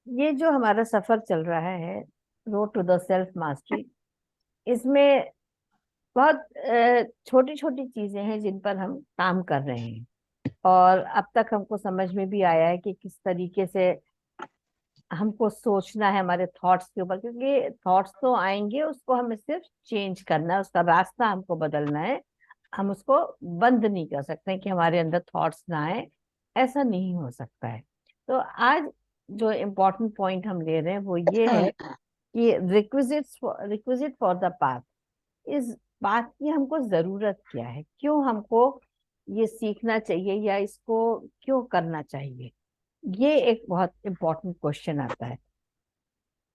ये जो हमारा सफर चल रहा है, road to the self mastery, इसमें बहुत छोटी छोटी चीजें हैं जिन पर हम काम कर रहे हैं। और अब तक हमको समझ में भी आया है कि किस तरीके से हमको सोचना है हमारे थॉट्स के ऊपर, क्योंकि थॉट्स तो आएंगे, उसको हमें सिर्फ चेंज करना है, उसका रास्ता हमको बदलना है। हम उसको बंद नहीं कर सकते कि हमारे अंदर थॉट्स ना आए, ऐसा नहीं हो सकता है। तो आज जो इम्पोर्टेंट पॉइंट हम ले रहे हैं वो ये है कि रिक्विजिट फॉर द पाथ। इस बात की हमको जरूरत क्या है, क्यों हमको ये सीखना चाहिए या इसको क्यों करना चाहिए, ये एक बहुत इम्पोर्टेंट क्वेश्चन आता है।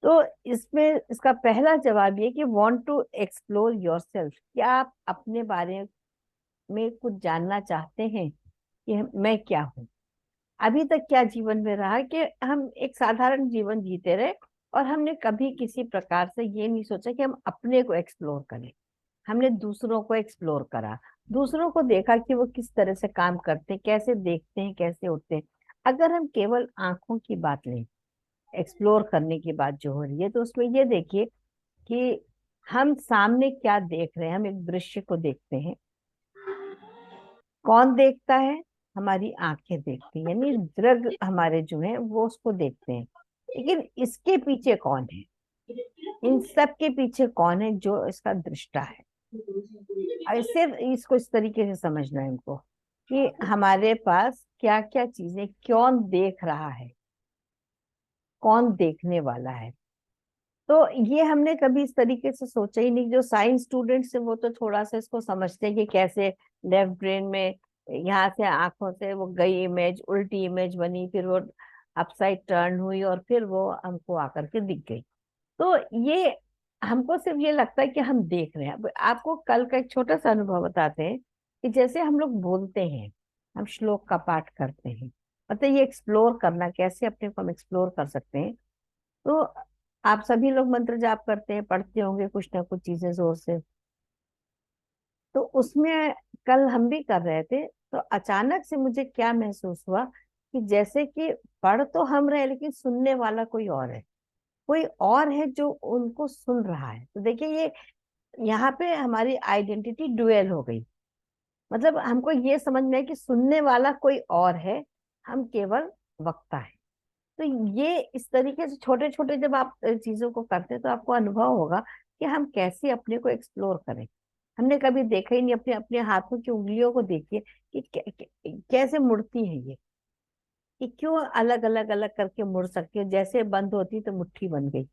तो इसमें इसका पहला जवाब ये कि वांट टू एक्सप्लोर योरसेल्फ। क्या आप अपने बारे में कुछ जानना चाहते हैं कि मैं क्या हूँ। अभी तक क्या जीवन में रहा कि हम एक साधारण जीवन जीते रहे और हमने कभी किसी प्रकार से ये नहीं सोचा कि हम अपने को एक्सप्लोर करें। हमने दूसरों को एक्सप्लोर करा, दूसरों को देखा कि वो किस तरह से काम करते हैं, कैसे देखते हैं, कैसे उठते हैं। अगर हम केवल आंखों की बात लें, एक्सप्लोर करने की बात जो हो रही है, तो उसमें ये देखिए कि हम सामने क्या देख रहे हैं। हम एक दृश्य को देखते हैं। कौन देखता है? हमारी आंखें देखती हैं, यानी दृग हमारे जो है वो उसको देखते हैं। लेकिन इसके पीछे कौन है? इन सब के पीछे कौन है? जो इसका दृष्टा है। ऐसे इसको इस तरीके से समझना है इनको कि हमारे पास क्या क्या चीजें, कौन देख रहा है, कौन देखने वाला है। तो ये हमने कभी इस तरीके से सोचा ही नहीं। जो साइंस स्टूडेंट्स है वो तो थोड़ा सा इसको समझते हैं कि कैसे लेफ्ट ब्रेन में यहाँ से आंखों से वो गई इमेज, उल्टी इमेज बनी, फिर वो अपसाइड टर्न हुई और फिर वो हमको आकर के दिख गई। तो ये हमको सिर्फ ये लगता है कि हम देख रहे हैं। अब आपको कल का एक छोटा सा अनुभव बताते हैं कि जैसे हम लोग बोलते हैं, हम श्लोक का पाठ करते हैं, मतलब ये एक्सप्लोर करना, कैसे अपने को हम एक्सप्लोर कर सकते हैं। तो आप सभी लोग मंत्र जाप करते हैं, पढ़ते होंगे कुछ ना कुछ चीजें जोर से। तो उसमें कल हम भी कर रहे थे, तो अचानक से मुझे क्या महसूस हुआ कि जैसे कि पढ़ तो हम रहे हैं, लेकिन सुनने वाला कोई और है। कोई और है जो उनको सुन रहा है। तो देखिए, ये यहाँ पे हमारी आइडेंटिटी डुअल हो गई। मतलब हमको ये समझ में है कि सुनने वाला कोई और है, हम केवल वक्ता है। तो ये इस तरीके से छोटे छोटे जब आप चीजों को करते हैं तो आपको अनुभव होगा कि हम कैसे अपने को एक्सप्लोर करें। हमने कभी देखा ही नहीं। अपने अपने हाथों की उंगलियों को देखिए कि कैसे मुड़ती है ये, कि क्यों अलग अलग अलग करके मुड़ सकती है। जैसे बंद होती तो मुट्ठी बन गई।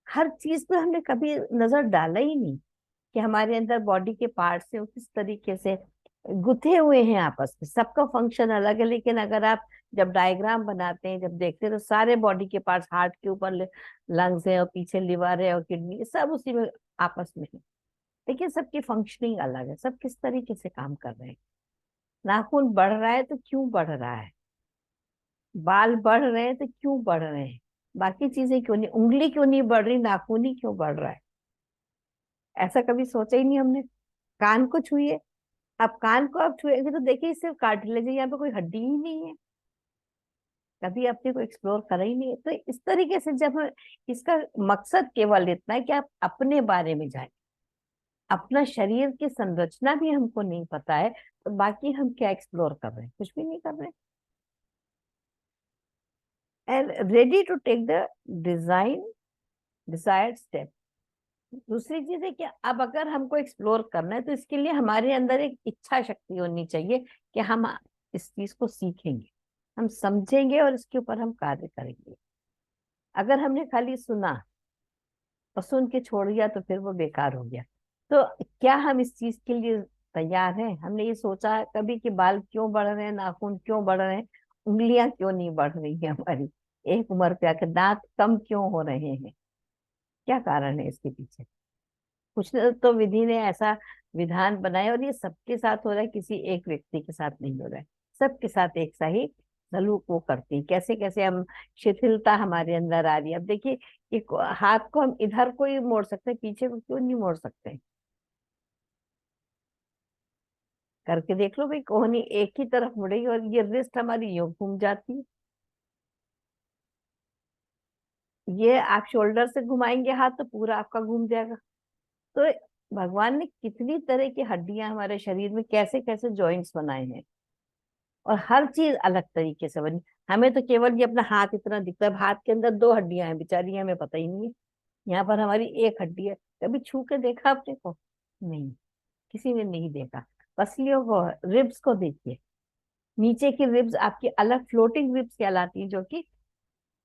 हर चीज पे हमने कभी नजर डाला ही नहीं कि हमारे अंदर बॉडी के पार्ट्स हैं वो किस तरीके से गुथे हुए हैं आपस में। सबका फंक्शन अलग है, लेकिन अगर आप जब डायग्राम बनाते हैं, जब देखते हैं, तो सारे बॉडी के पार्ट्स, हार्ट के ऊपर लंग्स है और पीछे लिवर है और किडनी, सब उसी में आपस में है। लेकिन सबकी फंक्शनिंग अलग है, सब किस तरीके से काम कर रहे हैं। नाखून बढ़ रहा है तो क्यों बढ़ रहा है, बाल बढ़ रहे हैं तो क्यों बढ़ रहे हैं, बाकी चीजें क्यों नहीं, उंगली क्यों नहीं बढ़ रही, नाखून ही क्यों बढ़ रहा है। ऐसा कभी सोचा ही नहीं हमने। कान को छुइए, अब कान को आप छुएंगे तो देखिए सिर्फ कार्टिलेज है, यहाँ पे कोई हड्डी ही नहीं है। कभी अपने को एक्सप्लोर करा ही नहीं है। तो इस तरीके से जब हम, इसका मकसद केवल इतना है कि आप अपने बारे में जाने। अपना शरीर की संरचना भी हमको नहीं पता है, तो बाकी हम क्या एक्सप्लोर कर रहे हैं? कुछ भी नहीं कर रहे हैं। And ready to take the design desired step. दूसरी चीज है कि अब अगर हमको एक्सप्लोर करना है तो इसके लिए हमारे अंदर एक इच्छा शक्ति होनी चाहिए कि हम इस चीज को सीखेंगे, हम समझेंगे और इसके ऊपर हम कार्य करेंगे। अगर हमने खाली सुना और सुन के छोड़ दिया तो फिर वो बेकार हो गया। तो क्या हम इस चीज के लिए तैयार हैं? हमने ये सोचा है कभी कि बाल क्यों बढ़ रहे हैं, नाखून क्यों बढ़ रहे हैं, उंगलियां क्यों नहीं बढ़ रही है हमारी, एक उम्र पे आके दांत कम क्यों हो रहे हैं? क्या कारण है इसके पीछे? कुछ न तो विधि ने ऐसा विधान बनाया, और ये सबके साथ हो रहा है, किसी एक व्यक्ति के साथ नहीं हो रहा है। सबके साथ एक सा ही सलूक वो करती है। कैसे कैसे हम, शिथिलता हमारे अंदर आ रही है। अब देखिए, एक हाथ को हम इधर को ही मोड़ सकते हैं, पीछे को क्यों नहीं मोड़ सकते? करके देख लो भाई, कोहनी एक ही तरफ मुड़ेगी और ये रिस्ट हमारी यूं घूम जाती है। ये आप शोल्डर से घुमाएंगे हाथ तो पूरा आपका घूम जाएगा। तो भगवान ने कितनी तरह की हड्डियां हमारे शरीर में, कैसे कैसे जॉइंट्स बनाए हैं, और हर चीज अलग तरीके से बनी। हमें तो केवल ये अपना हाथ इतना दिखता है, हाथ के अंदर दो हड्डियां हैं बेचारी, हमें पता ही नहीं है। यहाँ पर हमारी एक हड्डी है। कभी छू के देखा आपने को? नहीं, किसी ने नहीं देखा। पसलियों को, रिब्स को देखिए, नीचे की रिब्स आपकी अलग फ्लोटिंग रिब्स कहलाती है, जो कि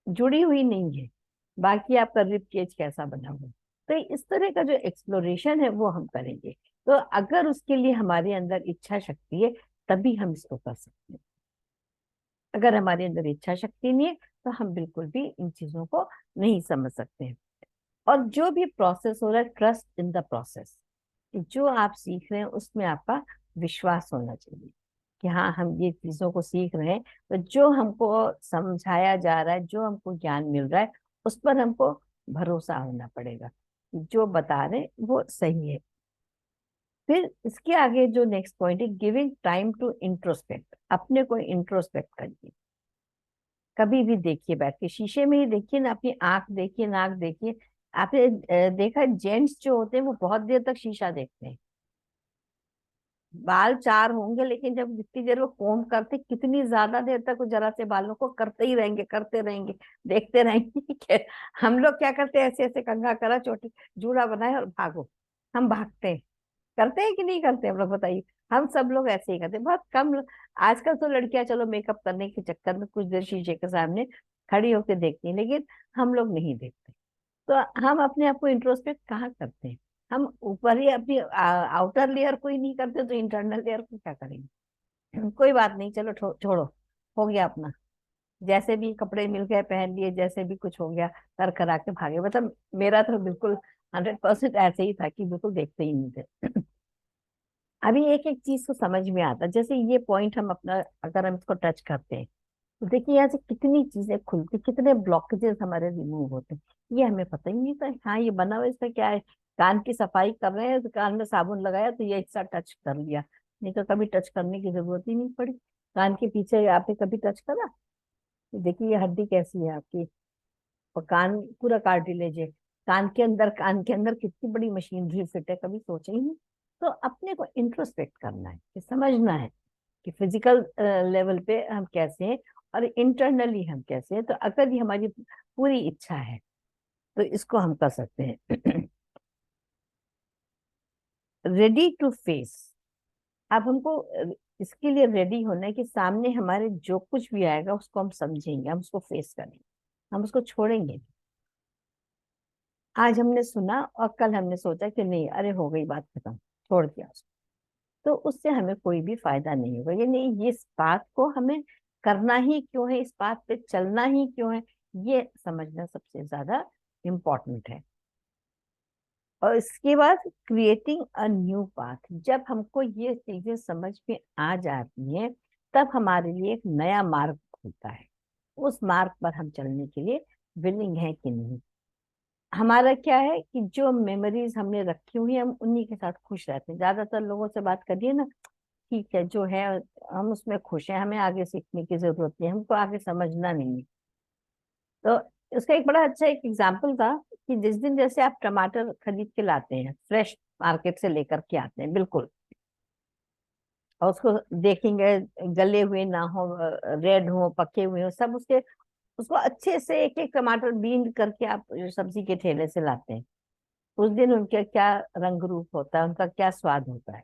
जुड़ी हुई नहीं है। बाकी आपका रिब केज कैसा बना हुआ है। तो इस तरह का जो एक्सप्लोरेशन है वो हम करेंगे। तो अगर उसके लिए हमारे अंदर इच्छा शक्ति है, तभी हम इसको कर सकते हैं। अगर हमारे अंदर इच्छा शक्ति नहीं है, तो हम बिल्कुल भी इन चीजों को नहीं समझ सकते हैं। और जो भी प्रोसेस हो रहा है, ट्रस्ट इन द प्रोसेस, कि जो आप सीख रहे हैं उसमें आपका विश्वास होना चाहिए, कि हाँ हम ये चीजों को सीख रहे हैं, तो जो हमको समझाया जा रहा है, जो हमको ज्ञान मिल रहा है, उस पर हमको भरोसा होना पड़ेगा कि जो बता रहे हैं वो सही है। फिर इसके आगे जो नेक्स्ट पॉइंट है, गिविंग टाइम टू इंट्रोस्पेक्ट। अपने को इंट्रोस्पेक्ट करिए। कभी भी देखिए, बैठ के शीशे में ही देखिए ना, अपनी आंख देखिए, नाक देखिए। आपने देखा जेंट्स जो होते हैं वो बहुत देर तक शीशा देखते हैं। बाल चार होंगे, लेकिन जब जितनी देर वो कोम करते, कितनी ज्यादा देर तक वो जरा से बालों को करते ही रहेंगे, करते रहेंगे, देखते रहेंगे। हम लोग क्या करते हैं, ऐसे ऐसे कंघा करा, चोटी जूड़ा बनाए और भागो। हम भागते हैं। करते हैं कि नहीं करते हम लोग, बताइए। हम सब लोग ऐसे ही करते हैं, बहुत कम आजकल तो लड़कियां चलो मेकअप करने के चक्कर में कुछ देर शीशे के सामने खड़ी होकर देखती हैं, लेकिन हम लोग नहीं देखते। तो हम अपने आप को इंट्रोस्पेक्ट कहाँ करते हैं? हम ऊपर ही अपनी आउटर लेयर को ही नहीं करते, तो इंटरनल लेयर को क्या करेंगे? कोई बात नहीं, चलो छोड़ो, हो गया अपना। जैसे भी कपड़े मिल गए पहन लिए, जैसे भी कुछ हो गया, कर करा के भागे। मतलब मेरा तो बिल्कुल 100% ऐसे ही था कि बिल्कुल देखते ही नहीं थे। अभी एक एक चीज को समझ में आता, जैसे ये पॉइंट हम अपना, अगर हम इसको टच करते हैं, तो देखिए यहाँ से कितनी चीजें खुलती, कितने ब्लॉकेजेस हमारे रिमूव होते हैं, ये हमें पता ही नहीं था। हाँ ये बना हुआ, इसका क्या है? कान की सफाई कर रहे हैं तो कान में साबुन लगाया तो ये हिस्सा टच कर लिया, नहीं तो कभी टच करने की जरूरत ही नहीं पड़ी। कान के पीछे आपने कभी टच करा? तो देखिए ये हड्डी कैसी है आपकी, और कान पूरा कार्टिलेज है। कान के अंदर कितनी बड़ी मशीनरी फिट है, कभी सोचे ही नहीं। तो अपने को इंट्रोस्पेक्ट करना है, कि समझना है कि फिजिकल लेवल पे हम कैसे हैं, और इंटरनली हम कैसे हैं। तो अगर ये हमारी पूरी इच्छा है, तो इसको हम कर सकते हैं। Ready to face. अब हमको इसके लिए रेडी होना है कि सामने हमारे जो कुछ भी आएगा उसको हम समझेंगे, हम उसको फेस करेंगे, हम उसको छोड़ेंगे नहीं। आज हमने सुना और कल हमने सोचा कि नहीं, अरे हो गई बात खत्म, छोड़ दिया उसको, तो उससे हमें कोई भी फायदा नहीं होगा। ये नहीं, ये इस बात को हमें करना ही क्यों है, इस बात पे चलना ही क्यों है, ये समझना सबसे ज्यादा इम्पोर्टेंट है। और इसके बाद क्रिएटिंग अ न्यू पाथ। जब हमको ये चीजें समझ में आ जाती हैं, तब हमारे लिए एक नया मार्ग खुलता है। उस मार्ग पर हम चलने के लिए विलिंग है कि नहीं। हमारा क्या है कि जो मेमोरीज हमने रखी हुई है, हम उन्हीं के साथ खुश रहते हैं। ज्यादातर लोगों से बात करिए ना, ठीक है जो है, हम उसमें खुश हैं, हमें आगे सीखने की जरूरत नहीं, हमको आगे समझना नहीं है। तो उसका एक बड़ा अच्छा एक एग्जाम्पल था, कि जिस दिन जैसे आप टमाटर खरीद के लाते हैं, फ्रेश मार्केट से लेकर के आते हैं बिल्कुल, और उसको देखेंगे गले हुए ना हो, रेड हो, पके हुए हो, सब उसके, उसको अच्छे से एक एक टमाटर बीन करके आप सब्जी के ठेले से लाते हैं। उस दिन उनका क्या रंग रूप होता है, उनका क्या स्वाद होता है।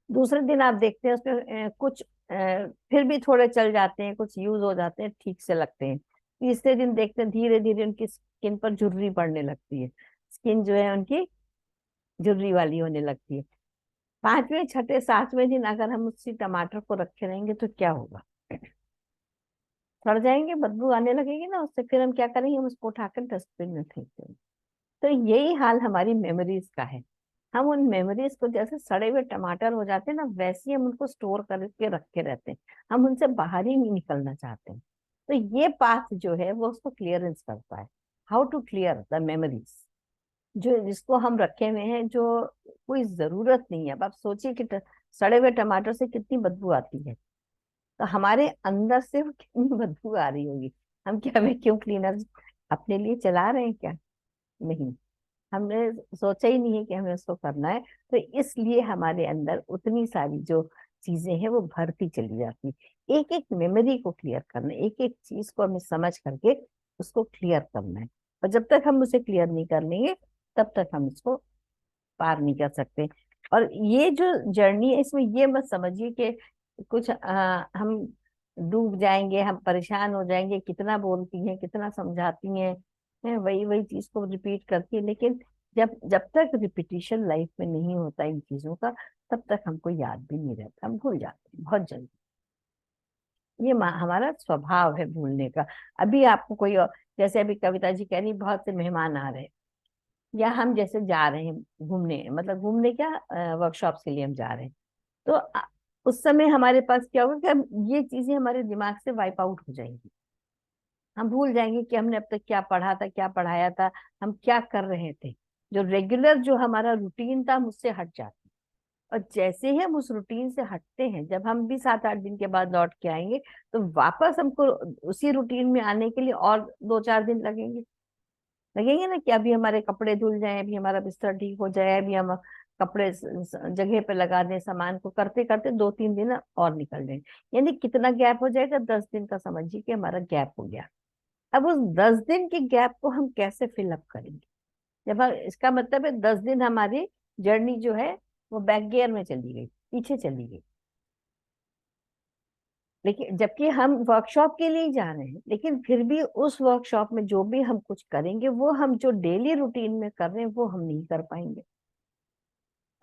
दूसरे दिन आप देखते हैं उसमें कुछ फिर भी थोड़े चल जाते हैं, कुछ यूज हो जाते हैं, ठीक से लगते हैं। तीसरे दिन देखते हैं धीरे धीरे उनकी स्किन पर झुर्री पड़ने लगती है, स्किन जो है उनकी झुर्री वाली होने लगती है। पांचवें छठे सातवें दिन अगर हम उसी टमाटर को रखे रहेंगे तो क्या होगा? सड़ जाएंगे, बदबू आने लगेगी ना उससे। फिर हम क्या करेंगे? हम उसको उठाकर डस्टबिन में फेंक देंगे। तो यही हाल हमारी मेमोरीज का है। हम उन मेमोरीज को, जैसे सड़े हुए टमाटर हो जाते हैं ना, वैसे ही हम उनको स्टोर करके रखे रहते हैं। हम उनसे बाहर ही नहीं निकलना चाहते हैं। तो ये पाथ जो है वो उसको क्लियरेंस करता है। How to clear the memories, जो जिसको हम रखे हुए हैं, जो कोई जरूरत नहीं है। अब आप सोचिए कि सड़े हुए टमाटर से कितनी बदबू आती है, तो हमारे अंदर से वो कितनी बदबू आ रही होगी। हम क्या, हमें क्यों क्लीनर अपने लिए चला रहे हैं क्या? नहीं, हमने सोचा ही नहीं है कि हमें उसको करना है। तो इसलिए हमारे अंदर उतनी सारी जो चीजें हैं वो भरती चली जाती। एक एक मेमोरी को क्लियर करना, एक एक चीज को हमें समझ करके उसको क्लियर करना है। और जब तक हम उसे क्लियर नहीं कर लेंगे तब तक हम इसको पार नहीं कर सकते। और ये जो जर्नी है इसमें ये मत समझिए कि कुछ हम डूब जाएंगे, हम परेशान हो जाएंगे, कितना बोलती हैं कितना समझाती हैं वही वही चीज को रिपीट करती है, लेकिन जब जब तक रिपीटिशन लाइफ में नहीं होता इन चीजों का, तब तक हमको याद भी नहीं रहता, हम भूल जाते हैं बहुत जल्दी। ये हमारा स्वभाव है भूलने का। अभी आपको कोई जैसे अभी कविता जी कह रही बहुत से मेहमान आ रहे हैं, या हम जैसे जा रहे हैं घूमने, मतलब घूमने क्या, वर्कशॉप्स के लिए हम जा रहे हैं, तो उस समय हमारे पास क्या होगा कि हम ये चीजें हमारे दिमाग से वाइप आउट हो जाएंगी। हम भूल जाएंगे कि हमने अब तक क्या पढ़ा था, क्या पढ़ाया था, हम क्या कर रहे थे। जो रेगुलर जो हमारा रूटीन था हम उससे हट जाते हैं। और जैसे ही हम उस रूटीन से हटते हैं, जब हम भी 7-8 दिन के बाद लौट के आएंगे, तो वापस हमको उसी रूटीन में आने के लिए और 2-4 दिन लगेंगे। लगेंगे ना कि अभी हमारे कपड़े धुल जाए, अभी हमारा बिस्तर ठीक हो जाए, अभी हम कपड़े जगह पे लगा दें, सामान को करते करते 2-3 दिन और निकल जाए। यानी कितना गैप हो जाएगा, 10 दिन का समझिए कि हमारा गैप हो गया। अब उस 10 दिन के गैप को हम कैसे फिलअप करेंगे? जब हम, इसका मतलब है 10 दिन हमारी जर्नी जो है वो बैक गियर में चली गई, पीछे चली गई। लेकिन जबकि हम वर्कशॉप के लिए ही जा रहे हैं, लेकिन फिर भी उस वर्कशॉप में जो भी हम कुछ करेंगे वो हम जो डेली रूटीन में कर रहे हैं वो हम नहीं कर पाएंगे।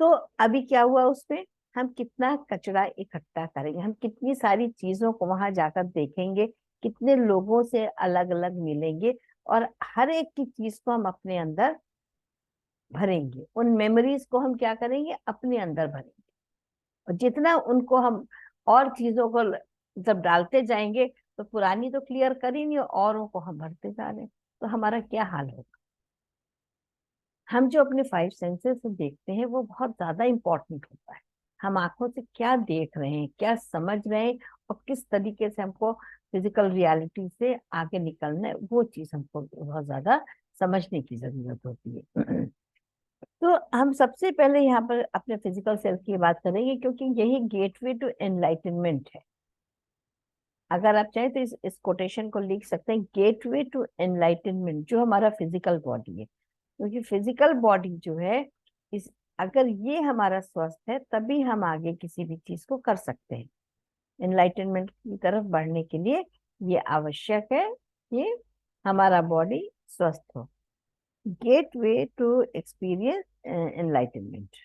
तो अभी क्या हुआ उसमें, हम कितना कचरा इकट्ठा करेंगे, हम कितनी सारी चीजों को वहां जाकर देखेंगे, कितने लोगों से अलग अलग मिलेंगे, और हर एक की चीज को हम अपने अंदर भरेंगे, उन मेमोरीज को हम क्या करेंगे, अपने अंदर भरेंगे। और जितना उनको हम और चीजों को जब डालते जाएंगे, तो पुरानी तो क्लियर कर ही नहीं, औरों को हम भरते जा रहे हैं, तो हमारा क्या हाल होगा? हम जो अपने 5 सेंसेस से देखते हैं वो बहुत ज्यादा इंपॉर्टेंट होता है। हम आंखों से क्या देख रहे हैं, क्या समझ रहे हैं, और किस तरीके से हमको फिजिकल रियलिटी से आगे निकलना है, वो चीज हमको बहुत ज्यादा समझने की जरूरत होती है। तो हम सबसे पहले यहाँ पर अपने फिजिकल सेल्फ की बात करेंगे, क्योंकि यही गेटवे टू एनलाइटनमेंट है। अगर आप चाहें तो इस कोटेशन को लिख सकते हैं, गेटवे टू एनलाइटनमेंट, जो हमारा फिजिकल बॉडी है। क्योंकि फिजिकल बॉडी जो है, इस अगर ये हमारा स्वस्थ है तभी हम आगे किसी भी चीज को कर सकते हैं। एनलाइटनमेंट की तरफ बढ़ने के लिए ये आवश्यक है कि हमारा बॉडी स्वस्थ हो। Gateway to experience enlightenment.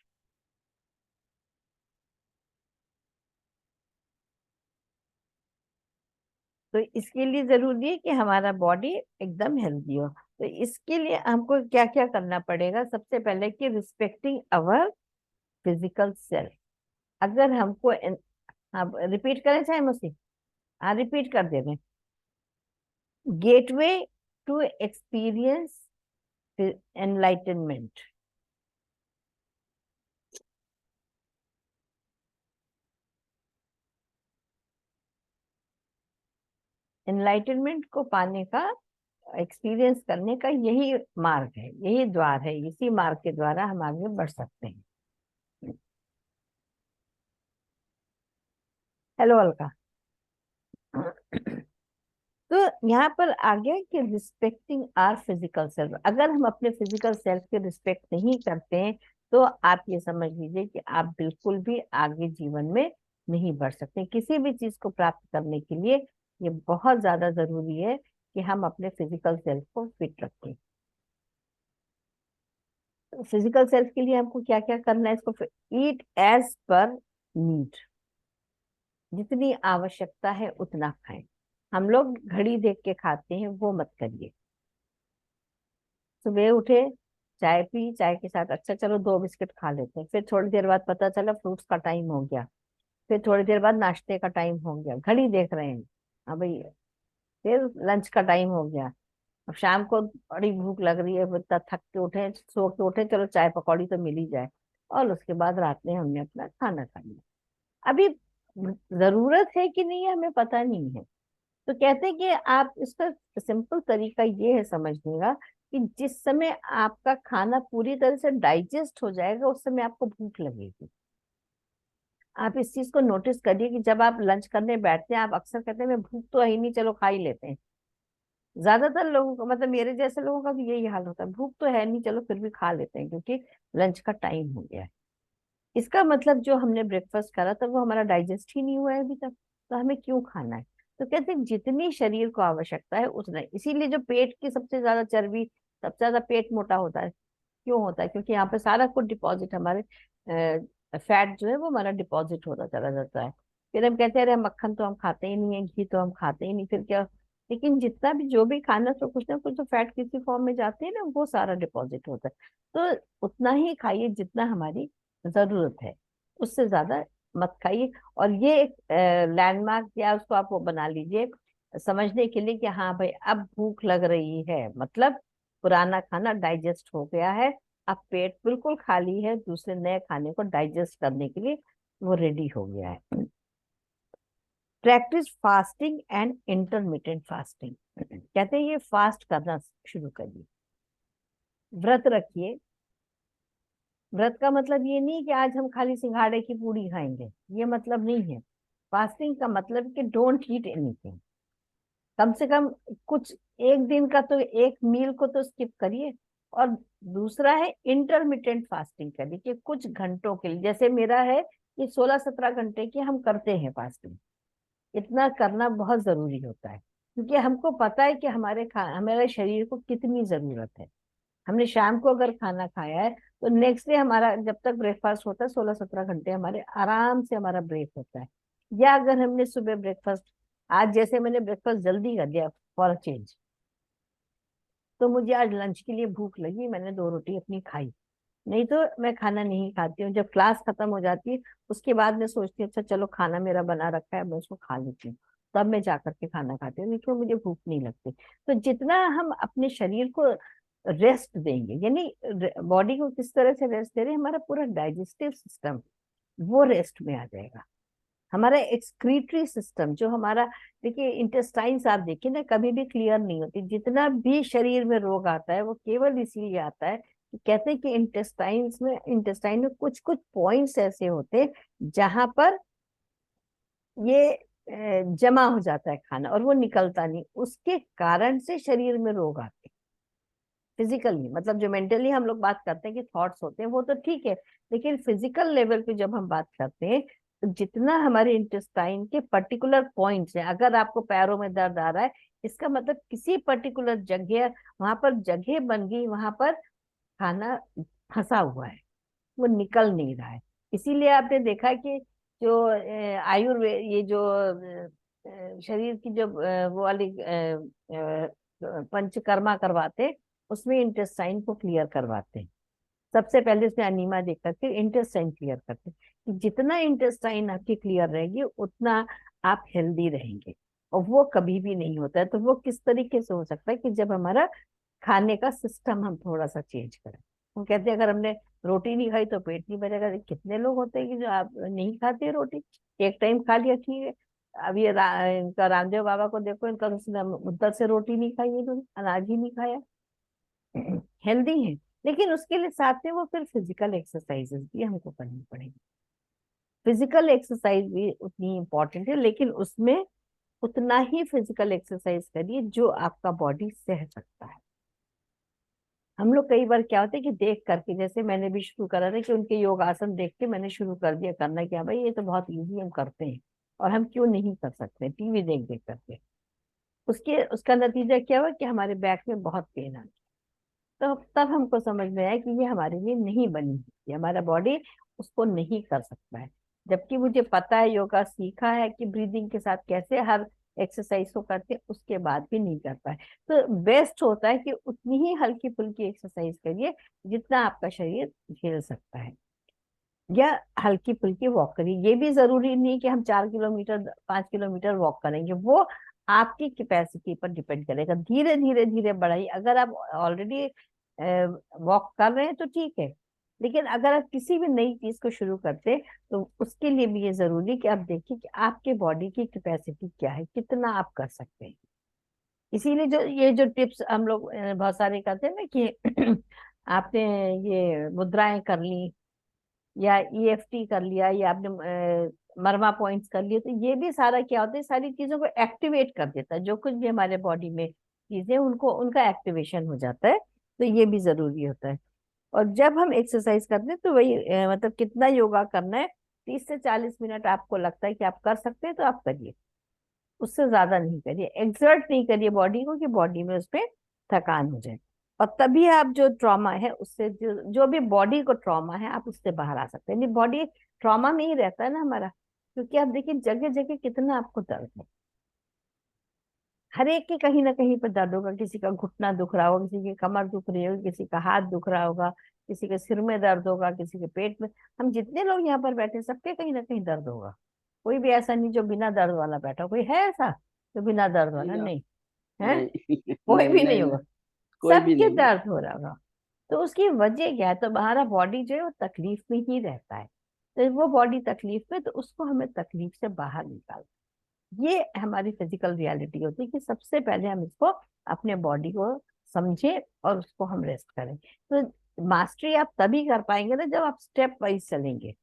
तो इसके लिए जरूरी है कि हमारा बॉडी एकदम हेल्दी हो। तो इसके लिए हमको क्या क्या करना पड़ेगा? सबसे पहले कि रिस्पेक्टिंग अवर फिजिकल सेल्फ। अगर हमको हाँ, रिपीट करें चाहे मुझसे, हाँ रिपीट कर दे रहे हैं। Gateway to experience enlightenment. Enlightenment को पाने का, एक्सपीरियंस करने का यही मार्ग है, यही द्वार है, इसी मार्ग के द्वारा हम आगे बढ़ सकते हैं। हेलो अलका। तो यहाँ पर आ गया कि रिस्पेक्टिंग आर फिजिकल सेल्फ। अगर हम अपने फिजिकल सेल्फ की रिस्पेक्ट नहीं करते हैं, तो आप ये समझ लीजिए कि आप बिल्कुल भी आगे जीवन में नहीं बढ़ सकते। किसी भी चीज को प्राप्त करने के लिए ये बहुत ज्यादा जरूरी है कि हम अपने फिजिकल सेल्फ को फिट रखें। फिजिकल सेल्फ के लिए हमको क्या क्या करना है? इसको ईट एज पर नीड, जितनी आवश्यकता है उतना खाएं। हम लोग घड़ी देख के खाते हैं, वो मत करिए। सुबह उठे, चाय पी, चाय के साथ अच्छा चलो 2 बिस्किट खा लेते हैं, फिर थोड़ी देर बाद पता चला फ्रूट्स का टाइम हो गया, फिर थोड़ी देर बाद नाश्ते का टाइम हो गया, घड़ी देख रहे हैं। हाँ भाई, फिर लंच का टाइम हो गया। अब शाम को बड़ी भूख लग रही है, इतना थक के उठे, सो के उठे, चलो चाय पकौड़ी तो मिल ही जाए, और उसके बाद रात में हमने अपना खाना खा लिया। अभी जरूरत है कि नहीं है हमें पता नहीं है, तो कहते हैं कि आप इसका सिंपल तरीका ये है समझने का कि जिस समय आपका खाना पूरी तरह से डाइजेस्ट हो जाएगा उस समय आपको भूख लगेगी। आप इस चीज को नोटिस करिए कि जब आप लंच करने बैठते हैं आप अक्सर कहते हैं मैं भूख तो है ही नहीं, चलो खा ही लेते हैं। ज्यादातर लोगों का मतलब मेरे जैसे लोगों का भी यही हाल होता है, भूख तो है नहीं चलो फिर भी खा लेते हैं क्योंकि लंच का टाइम हो गया है। इसका मतलब जो हमने ब्रेकफास्ट करा था वो हमारा डाइजेस्ट ही नहीं हुआ है अभी तक, तो हमें क्यों खाना है। तो कहते हैं जितनी शरीर को आवश्यकता है उतना ही। इसीलिए जो पेट की सबसे ज्यादा चर्बी, सबसे ज्यादा पेट मोटा होता है, क्यों होता है, क्योंकि यहाँ पे सारा कुछ डिपॉजिट हमारे फैट जो है वो हमारा डिपॉजिट होता चला जाता है। फिर हम कहते हैं अरे मक्खन तो हम खाते ही नहीं है, घी तो हम खाते ही नहीं, फिर क्या। लेकिन जितना भी जो भी खाना तो कुछ ना कुछ तो फैट किसी फॉर्म में जाते हैं ना, वो सारा डिपॉजिट होता है। तो उतना ही खाइए जितना हमारी जरूरत है, उससे ज्यादा मत खाइए। और ये एक लैंडमार्क या उसको आप वो बना लीजिए समझने के लिए कि हाँ भाई अब भूख लग रही है, मतलब पुराना खाना डाइजेस्ट हो गया है, अब पेट बिल्कुल खाली है, दूसरे नए खाने को डाइजेस्ट करने के लिए वो रेडी हो गया है। Practice fasting and intermittent fasting. कहते हैं ये फास्ट करना शुरू करिए, व्रत रखिए। व्रत का मतलब ये नहीं कि आज हम खाली सिंघाड़े की पूड़ी खाएंगे, ये मतलब नहीं है। फास्टिंग का मतलब कि डोंट ईट एनीथिंग, कम से कम कुछ एक दिन का तो एक मील को तो स्किप करिए। और दूसरा है इंटरमिटेंट फास्टिंग करिए कि कुछ घंटों के लिए, जैसे मेरा है कि 16-17 घंटे की हम करते हैं फास्टिंग। इतना करना बहुत जरूरी होता है क्योंकि हमको पता है कि हमारे शरीर को कितनी जरूरत है। हमने शाम को अगर खाना खाया है तो नेक्स्ट डे हमारा जब तक ब्रेकफास्ट होता है 16-17 घंटे हमारे आराम से हमारा ब्रेक होता है। या अगर हमने सुबह ब्रेकफास्ट, आज जैसे मैंने ब्रेकफास्ट जल्दी कर लिया फॉर चेंज, तो मुझे आज लंच के लिए भूख लगी, मैंने 2 रोटी अपनी खाई। नहीं तो मैं खाना नहीं खाती हूँ, जब क्लास खत्म हो जाती है उसके बाद मैं सोचती हूँ अच्छा चलो खाना मेरा बना रखा है मैं उसको खा लेती हूँ, तब मैं जाकर के खाना खाती हूँ, नहीं तो मुझे भूख नहीं लगती। तो जितना हम अपने शरीर को रेस्ट देंगे, यानी बॉडी को किस तरह से रेस्ट दे रहे हैं, हमारा पूरा डाइजेस्टिव सिस्टम वो रेस्ट में आ जाएगा। हमारा एक्सक्रीटरी सिस्टम जो हमारा, देखिए इंटेस्टाइन्स आप देखिए ना कभी भी क्लियर नहीं होती, जितना भी शरीर में रोग आता है वो केवल इसीलिए आता है कि कहते हैं कि इंटेस्टाइन में कुछ कुछ पॉइंट्स ऐसे होते हैं जहां पर ये जमा हो जाता है खाना और वो निकलता नहीं, उसके कारण से शरीर में रोग आते हैं। फिजिकली मतलब जो मेंटली हम लोग बात करते हैं कि थॉट्स होते हैं वो तो ठीक है, लेकिन फिजिकल लेवल पे जब हम बात करते हैं तो जितना हमारे इंटेस्टाइन के पर्टिकुलर पॉइंट्स हैं, अगर आपको पैरों में दर्द आ रहा है इसका मतलब किसी पर्टिकुलर जगह, वहां पर जगह बन गई, वहां पर खाना फंसा हुआ है, वो निकल नहीं रहा है। इसीलिए आपने देखा कि जो आयुर्वेद, ये जो शरीर की जो वो वाली पंचकर्मा करवाते, उसमें इंटेस्टाइन को क्लियर करवाते हैं। सबसे पहले उसमें अनीमा देख करके इंटेस्टाइन क्लियर करते हैं कि जितना इंटेस्टाइन आपकी क्लियर रहेगी उतना आप हेल्दी रहेंगे। और वो कभी भी नहीं होता है, तो वो किस तरीके से हो सकता है कि जब हमारा खाने का सिस्टम हम थोड़ा सा चेंज करें। हम कहते हैं अगर हमने रोटी नहीं खाई तो पेट नहीं भरेगा, कितने लोग होते हैं कि जो आप नहीं खाते रोटी, एक टाइम खा लिया ठीक है। अब ये इनका रामदेव बाबा को देखो, इनका तो मुद्दत से रोटी नहीं खाई, इन्होंने अनाज ही नहीं खाया, हेल्दी है। लेकिन उसके लिए साथ में वो फिर फिजिकल एक्सरसाइजेस भी हमको करनी पड़ेगी। फिजिकल एक्सरसाइज भी उतनी इम्पोर्टेंट है, लेकिन उसमें उतना ही फिजिकल एक्सरसाइज करिए जो आपका बॉडी सह सकता है। हम लोग कई बार क्या होता है कि देख करके, जैसे मैंने भी शुरू करा था कि उनके योगासन देख के मैंने शुरू कर दिया करना, क्या भाई ये तो बहुत इजी हम करते हैं और हम क्यों नहीं कर सकते, टीवी देख देख करके। उसके उसका नतीजा क्या हुआ कि हमारे बैक में बहुत पेन आ गया। तो तब हमको समझ में आया कि ये हमारे लिए नहीं बनी है, ये हमारा बॉडी उसको नहीं कर सकता है। जबकि मुझे पता है, योगा सीखा है कि ब्रीदिंग के साथ कैसे हर एक्सरसाइज को करते हैं, उसके बाद भी नहीं कर पाए। तो बेस्ट होता है कि उतनी ही हल्की फुल्की एक्सरसाइज करिए जितना आपका शरीर झेल सकता है, या हल्की फुल्की वॉक करिए। ये भी जरूरी नहीं कि हम 4 किलोमीटर 5 किलोमीटर वॉक करेंगे, वो आपकी कैपेसिटी पर डिपेंड करेगा। धीरे धीरे धीरे बढ़ाइए, अगर आप ऑलरेडी वॉक कर रहे हैं तो ठीक है, लेकिन अगर आप किसी भी नई चीज को शुरू करते तो उसके लिए भी ये जरूरी कि आप देखिए कि आपके बॉडी की कैपेसिटी क्या है, कितना आप कर सकते हैं। इसीलिए जो ये जो टिप्स हम लोग बहुत सारे करते हैं ना कि आपने ये मुद्राएं कर ली या ईएफटी कर लिया या आपने मरमा पॉइंट्स कर लिए, तो ये भी सारा क्या होता है, सारी चीजों को एक्टिवेट कर देता है। जो कुछ भी हमारे बॉडी में चीजें उनको उनका एक्टिवेशन हो जाता है। तो ये भी जरूरी होता है। और जब हम एक्सरसाइज करते हैं तो वही मतलब कितना योगा करना है, 30 से 40 मिनट आपको लगता है कि आप कर सकते हैं तो आप करिए, उससे ज्यादा नहीं करिए, एक्सर्ट नहीं करिए बॉडी को कि बॉडी में उस पर थकान हो जाए। और तभी आप जो ट्रॉमा है उससे जो जो भी बॉडी को ट्रॉमा है आप उससे बाहर आ सकते हैं। नहीं बॉडी ट्रॉमा में ही रहता है ना हमारा, क्योंकि आप देखिए जगह जगह कितना आपको दर्द है। हर एक के कहीं ना कहीं पर दर्द होगा, किसी का घुटना दुख रहा होगा, किसी की कमर दुख रही होगी, किसी का हाथ दुख रहा होगा, किसी के सिर में दर्द होगा, किसी के पेट में। हम जितने लोग यहाँ पर बैठे सबके कहीं ना कहीं दर्द होगा। कोई भी ऐसा नहीं जो बिना दर्द वाला बैठा हो। कोई है ऐसा जो बिना दर्द वाला? नहीं आप, नहीं है। नहीं कोई नहीं भी नहीं नहीं होगा। नहीं, कोई भी सबके नहीं है। दर्द हो रहा होगा। तो उसकी वजह क्या है? तो हमारा बॉडी जो है वो तकलीफ में ही रहता है। तो वो बॉडी तकलीफ में, तो उसको हमें तकलीफ से बाहर निकाल, ये हमारी फिजिकल रियलिटी होती है कि सबसे पहले हम इसको अपने बॉडी को समझें और उसको हम रेस्ट करें। तो मास्टरी आप तभी कर पाएंगे ना जब आप स्टेप वाइज चलेंगे।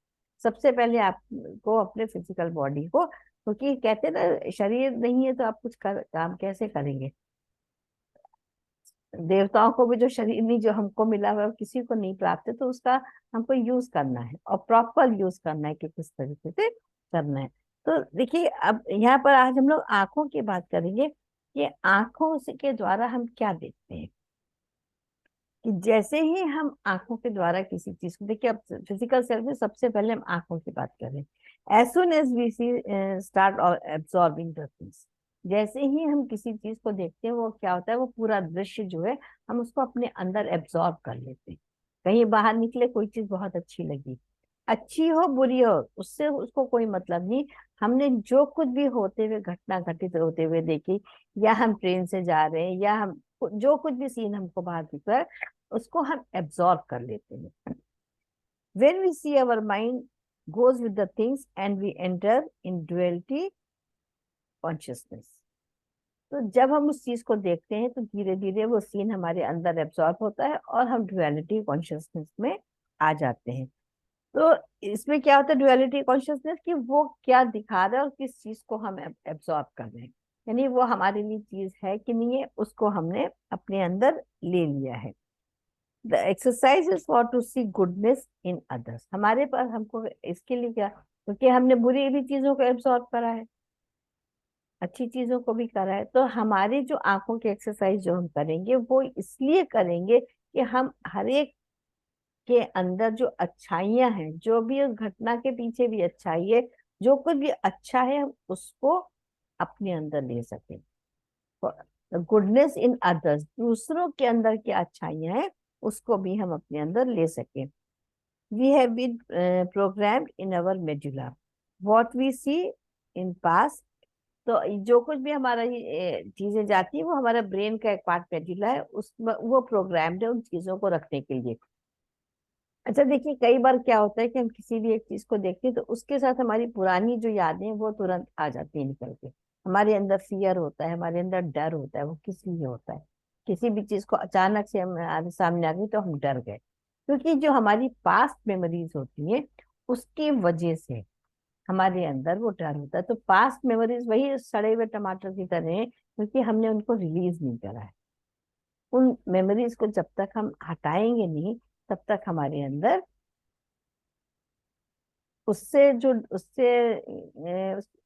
सबसे पहले आपको अपने फिजिकल बॉडी को, क्योंकि कहते हैं ना शरीर नहीं है तो आप कुछ काम कैसे करेंगे। देवताओं को भी जो शरीर नहीं जो हमको मिला हुआ है वो किसी को नहीं प्राप्त है, तो उसका हमको यूज करना है और प्रॉपर यूज करना है कि किस तरीके से करना है। तो देखिए अब यहाँ पर आज हम लोग आंखों की बात करेंगे कि आंखों के द्वारा हम क्या देखते हैं। कि जैसे ही हम आंखों के द्वारा किसी चीज को देखिए, अब फिजिकल सेल्फ में सबसे पहले हम आंखों की बात करें। As soon as we see start absorbing the things, जैसे ही हम किसी चीज को देखते हैं वो क्या होता है, वो पूरा दृश्य जो है हम उसको अपने अंदर एब्सॉर्ब कर लेते हैं। कहीं बाहर निकले कोई चीज बहुत अच्छी लगी, अच्छी हो बुरी हो उससे उसको कोई मतलब नहीं। हमने जो कुछ भी होते हुए घटना घटित होते हुए देखी, या हम ट्रेन से जा रहे हैं, या हम जो कुछ भी सीन हमको बाहर दिख रहा है उसको हम एब्जॉर्ब कर लेते हैं। when we see our mind goes with the things and we enter in duality consciousness। तो जब हम उस चीज को देखते हैं तो धीरे धीरे वो सीन हमारे अंदर एब्जॉर्ब होता है और हम डुअलिटी कॉन्शियसनेस में आ जाते हैं। तो इसमें क्या होता है डुअलिटी कॉन्शियसनेस, कि वो क्या दिखा रहा है और किस चीज को हम एब्जॉर्ब कर रहे हैं, यानी वो हमारे लिए चीज है कि नहीं है, उसको हमने अपने अंदर ले लिया है। The exercise is for to see goodness in others. हमारे पास हमको इसके लिए क्या, क्योंकि हमने बुरी भी चीजों को एब्जॉर्ब करा है, अच्छी चीजों को भी करा है। तो हमारी जो आंखों की एक्सरसाइज जो हम करेंगे वो इसलिए करेंगे कि हम हर एक के अंदर जो अच्छाइयां हैं, जो भी उस घटना के पीछे भी अच्छाई है, जो कुछ भी अच्छा है हम उसको अपने अंदर ले सकें। गुडनेस इन अदर्स, दूसरों के अंदर क्या अच्छाइयां हैं उसको भी हम अपने अंदर ले सकें। We have been programmed in our medulla, what we see in past. तो जो कुछ भी हमारा ये चीजें जाती है वो हमारा ब्रेन का एक पार्ट मेडुला है, उसमें वो प्रोग्राम्ड है उन चीजों को रखने के लिए। अच्छा देखिए कई बार क्या होता है कि हम किसी भी एक चीज को देखते हैं तो उसके साथ हमारी पुरानी जो यादें हैं वो तुरंत आ जाती है निकल के। हमारे अंदर फियर होता है, हमारे अंदर डर होता है। वो किस लिए होता है? किसी भी चीज को अचानक से हमारे सामने आ गई तो हम डर गए, क्योंकि जो हमारी पास्ट मेमोरीज होती है उसकी वजह से हमारे अंदर वो डर होता है। तो पास्ट मेमोरीज वही सड़े हुए टमाटर की तरह है, क्योंकि हमने उनको रिलीज नहीं करा है। उन मेमोरीज को जब तक हम हटाएंगे नहीं तब तक हमारे अंदर उससे उस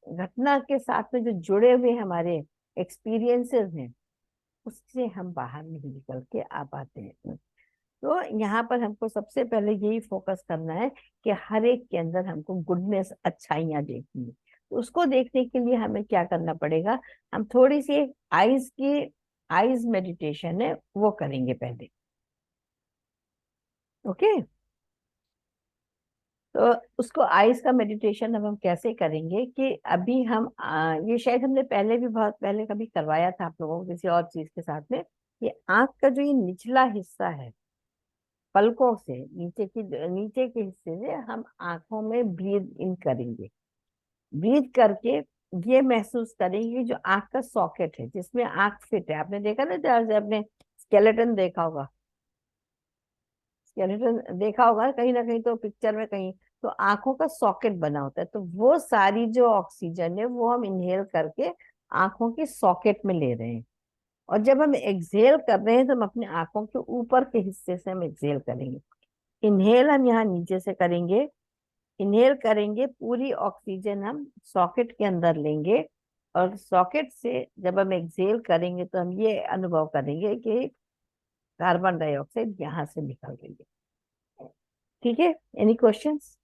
घटना के साथ में जो जुड़े हुए हमारे एक्सपीरियंसेस हैं उससे हम बाहर नहीं निकल के आ पाते हैं। तो यहाँ पर हमको सबसे पहले यही फोकस करना है कि हर एक के अंदर हमको गुडनेस अच्छाइयाँ देखनी है। तो उसको देखने के लिए हमें क्या करना पड़ेगा, हम थोड़ी सी आइज मेडिटेशन है वो करेंगे पहले। ओके। तो उसको आइज का मेडिटेशन अब हम कैसे करेंगे कि अभी हम ये शायद हमने पहले भी बहुत पहले कभी करवाया था आप लोगों को किसी और चीज के साथ में। ये आंख का जो ये निचला हिस्सा है पलकों से नीचे के हिस्से से हम आंखों में ब्रीद इन करेंगे। ब्रीद करके ये महसूस करेंगे जो आंख का सॉकेट है, जिसमें आंख फिट है। आपने देखा ना, जैसे आपने स्केलेटन देखा होगा, स्केलेटन देखा होगा कहीं ना कहीं तो पिक्चर में कहीं, तो आंखों का सॉकेट बना होता है। तो वो सारी जो ऑक्सीजन है वो हम इनहेल करके आंखों की सॉकेट में ले रहे हैं। और जब हम एक्सहेल कर रहे हैं तो हम अपने आंखों के ऊपर के हिस्से से हम एक्सहेल करेंगे। इनहेल हम यहाँ नीचे से करेंगे, इनहेल करेंगे, पूरी ऑक्सीजन हम सॉकेट के अंदर लेंगे। और सॉकेट से जब हम एक्सहेल करेंगे तो हम ये अनुभव करेंगे कि कार्बन डाइऑक्साइड यहाँ से निकल रही है। ठीक है, एनी क्वेश्चंस?